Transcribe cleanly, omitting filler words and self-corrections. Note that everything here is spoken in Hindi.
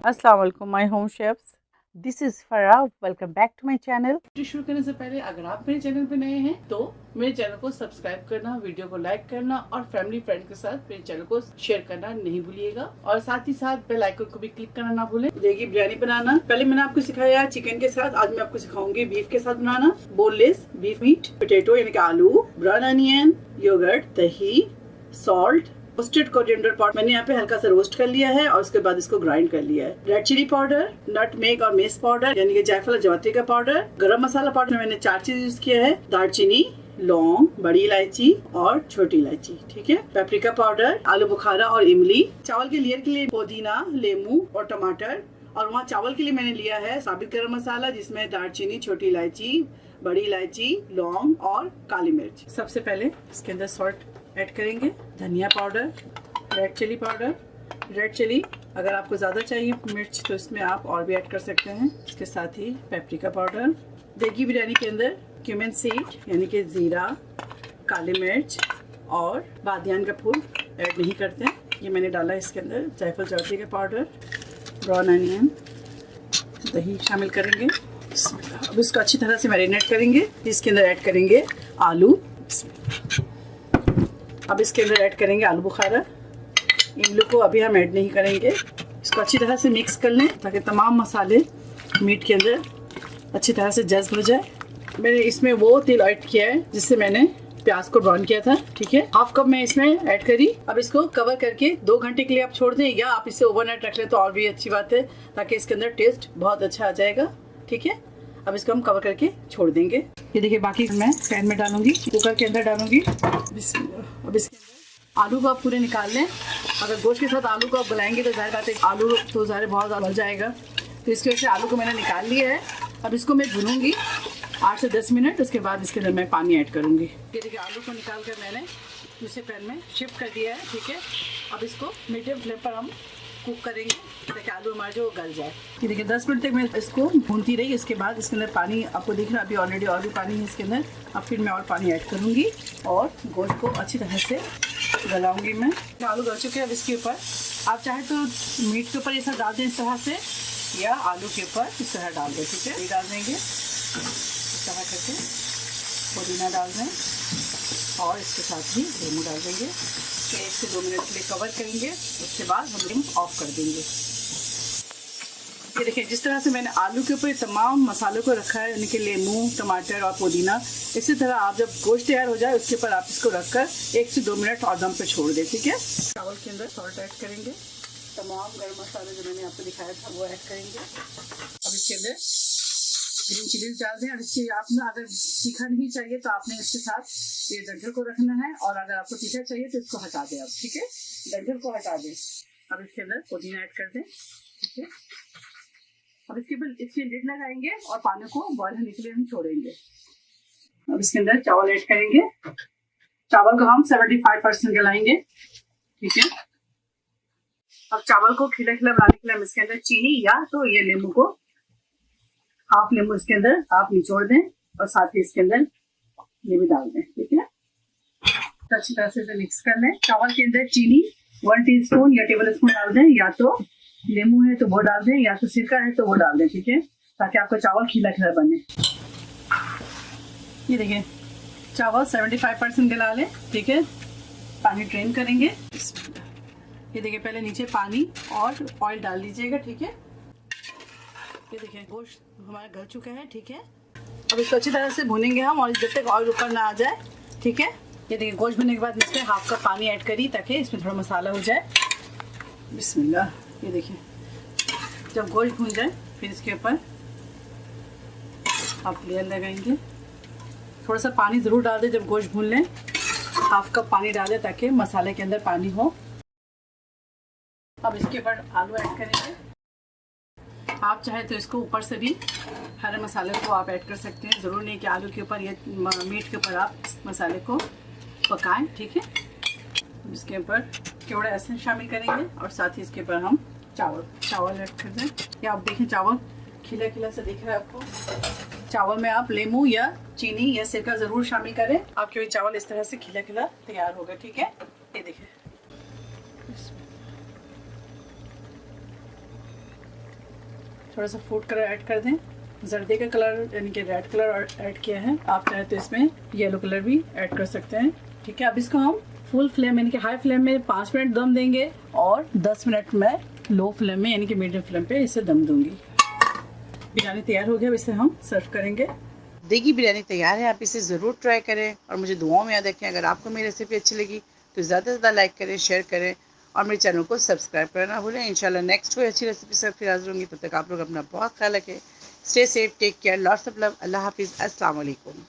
अस्सलाम वालेकुम my home chefs, this is Farah. Welcome back to my channel. शुरू करने से पहले अगर आप मेरे चैनल पे नए हैं तो मेरे चैनल को सब्सक्राइब करना, वीडियो को लाइक करना और फैमिली फ्रेंड के साथ मेरे चैनल को शेयर करना नहीं भूलिएगा। और साथ ही साथ बेल आइकन को भी क्लिक करना ना भूलें। देखिए बिरयानी बनाना पहले मैंने आपको सिखाया चिकन के साथ, आज मैं आपको सिखाऊंगी बीफ के साथ बनाना। बोनलेस बीफ मीट, पोटैटो यानी कि आलू, ब्राउन अनियन, योगर्ट, दही, सॉल्ट, रोस्टेड कोरिएंडर पाउडर मैंने यहाँ पे हल्का सा रोस्ट कर लिया है और उसके बाद इसको ग्राइंड कर लिया है। रेड चिली पाउडर, नटमेग और मेस पाउडर यानी कि जायफल और जवात्री का पाउडर, गरम मसाला पाउडर मैंने 4 चीज यूज किया है। दालचीनी, लौंग, बड़ी इलायची और छोटी इलायची, ठीक है। पेपरिका पाउडर, आलू बुखारा और इमली। चावल के लेयर के लिए पुदीना, लेमू और टमाटर। और वहाँ चावल के लिए मैंने लिया है साबित गरम मसाला जिसमें दालचीनी, छोटी इलायची, बड़ी इलायची, लौंग और काली मिर्च। सबसे पहले इसके अंदर सॉल्ट ऐड करेंगे, धनिया powder, red chilli powder. Red chilli अगर आपको ज़्यादा चाहिए मिर्च तो इसमें आप और भी ऐड कर सकते हैं। इसके साथ ही पेपरिका पाउडर। देगी बिरयानी के अंदर क्यूमिन सीड यानी कि ज़ीरा, काली मिर्च और बादियान का फूल ऐड नहीं करते हैं, ये मैंने डाला है इसके अंदर। जायफल जवात्री का पाउडर, ब्राउन अनियन, दही शामिल करेंगे। अब इसको अच्छी तरह से मैरिनेट करेंगे। इसके अंदर ऐड करेंगे आलू। अब इसके अंदर ऐड करेंगे आलू बुखारा। इमली को अभी हम ऐड नहीं करेंगे। इसको अच्छी तरह से मिक्स कर लें ताकि तमाम मसाले मीट के अंदर अच्छी तरह से जज्ब हो जाए। मैंने इसमें वो तेल ऐड किया है जिससे मैंने प्याज को ब्राउन किया था, ठीक है। हाफ कप मैं इसमें ऐड करी। अब इसको कवर करके 2 घंटे के लिए आप छोड़ दें या आप इसे ओवरनाइट रख लें तो और भी अच्छी बात है ताकि इसके अंदर टेस्ट बहुत अच्छा आ जाएगा, ठीक है। अब इसको हम कवर करके छोड़ देंगे। ये देखिए बाकी मैं पैन में डालूंगी, कुकर के अंदर डालूंगी। अब इसके अंदर आलू को आप पूरे निकाल लें। अगर गोश्त के साथ आलू को आप गलाएंगे तो ज़ाहिर बात है आलू तो ज़्यादा बहुत ज़्यादा भर जाएगा, तो इसकी वजह से आलू को मैंने निकाल लिया है। अब इसको मैं भूनूंगी 8 से 10 मिनट। उसके बाद इसके अंदर मैं पानी ऐड करूँगी। ये देखिए आलू को निकाल कर मैंने दूसरे पैन में शिफ्ट कर दिया है, ठीक है। अब इसको मीडियम फ्लेम पर हम कुक करेंगे ताकि आलू हमारे जो गल जाए। ये देखिए 10 मिनट तक मैं इसको भूनती रही। इसके बाद इसके अंदर पानी आपको दिख रहा है, अभी ऑलरेडी और भी पानी है इसके अंदर। अब फिर मैं और पानी ऐड करूँगी और गोश्त को अच्छी तरह से गलाऊंगी मैं। आलू गल चुके हैं। अब इसके ऊपर आप चाहे तो मीट के ऊपर ये सब डाल दें इस तरह से, या आलू के ऊपर इस तरह डाल दें, ठीक है। ये डाल देंगे इस तरह करके, पुदीना डाल दें और इसके साथ ही लेमू डाल देंगे। 1 से 2 मिनट के लिए कवर करेंगे। उसके बाद हम फ्लेम ऑफ कर देंगे। ये देखिए जिस तरह से मैंने आलू के ऊपर तमाम मसालों को रखा है यानी कि लेमू, टमाटर और पुदीना, इसी तरह आप जब गोश्त तैयार हो जाए उसके ऊपर आप इसको रखकर 1 से 2 मिनट और दम पे छोड़ दें, ठीक है। चावल के अंदर सॉल्ट ऐड करेंगे, तमाम गर्म मसाले जो मैंने आपको दिखाया था वो ऐड करेंगे। अब इसके अंदर ग्रीन चिलीज डाल दें। और इसके आपने अगर तीखा नहीं चाहिए तो आपने इसके साथ ये डंठल को रखना है, और अगर आपको तीखा चाहिए तो इसको हटा दें आप, ठीक है। डंठल को हटा दें। अब इसके अंदर पुदीना ऐड कर दें, ठीक है। अब इसके लिड लगाएंगे और पानी को बॉयल होने के लिए हम छोड़ेंगे। अब इसके अंदर चावल ऐड करेंगे। चावल को हम 75% गलाएंगे, ठीक है। अब चावल को खिला खिला बनाने के लिए हम इसके अंदर चीनी या तो ये लेमू को हाफ लेमू इसके अंदर आप निचोड़ दें और साथ ही इसके अंदर ये भी डाल दें, ठीक है। अच्छी तरह से इसे मिक्स कर लें। चावल के अंदर चीनी 1 टीस्पून या टेबल स्पून डाल दें, या तो लेमू है तो वो डाल दें, या तो सिरका है तो वो डाल दें, ठीक है, ताकि आपका चावल खिला खिला बने। ये देखिए चावल 75% गला लें, ठीक है। पानी ड्रेन करेंगे। ये देखिए पहले नीचे पानी और ऑयल डाल दीजिएगा, ठीक है। ये देखिए गोश्त हमारा गल चुका है, ठीक है। अब इसको अच्छी तरह से भूनेंगे हम और जब तक ऑयल ऊपर ना आ जाए, ठीक है। ये देखिए गोश्त भुनने के बाद इसमें हाफ कप पानी ऐड करी ताकि इसमें थोड़ा मसाला हो जाए। बिस्मिल्लाह। ये देखिए जब गोश्त भून जाए फिर इसके ऊपर आप लेयर लगाएंगे। थोड़ा सा पानी ज़रूर डाल दें जब गोश्त भून लें। हाफ कप पानी डालें ताकि मसाले के अंदर पानी हो। अब इसके ऊपर आलू ऐड करेंगे। आप चाहे तो इसको ऊपर से भी हरे मसाले को आप ऐड कर सकते हैं। ज़रूर नहीं कि आलू के ऊपर या मीट के ऊपर आप इस मसाले को पकाएं, ठीक है। इसके ऊपर केवड़ा एसेंस शामिल करेंगे और साथ ही इसके ऊपर हम चावल ऐड कर दें। या आप देखें चावल खिला खिला से दिख रहा है आपको। चावल में आप लेमू या चीनी या सिरका ज़रूर शामिल करें, आपके चावल इस तरह से खिला खिला तैयार होगा, ठीक है। ये देखिए थोड़ा सा फूड कलर ऐड कर दें। जर्दे का कलर यानी कि रेड कलर ऐड किया है, आप चाहे तो इसमें येलो कलर भी ऐड कर सकते हैं। ठीक है, अब इसको हम फुल फ्लेम यानी कि हाई फ्लेम में 5 मिनट दम देंगे और 10 मिनट में लो फ्लेम में यानी कि मीडियम फ्लेम पे इसे दम दूंगी। बिरयानी तैयार हो गया, अब इसे हम सर्व करेंगे। देगी बिरयानी तैयार है, आप इसे ज़रूर ट्राई करें और मुझे दुआओं में याद रखें। अगर आपको मेरी रेसिपी अच्छी लगी तो ज़्यादा से ज़्यादा लाइक करें, शेयर करें और मेरे चैनल को सब्सक्राइब करना ना भूलें। इंशाल्लाह नेक्स्ट कोई अच्छी रेसिपी से फिर हाजिर होंगी। तब तक आप लोग अपना बहुत ख्याल रखें। Stay safe, take care, lots of love. अल्लाह हाफिज़, अस्सलाम वालेकुम।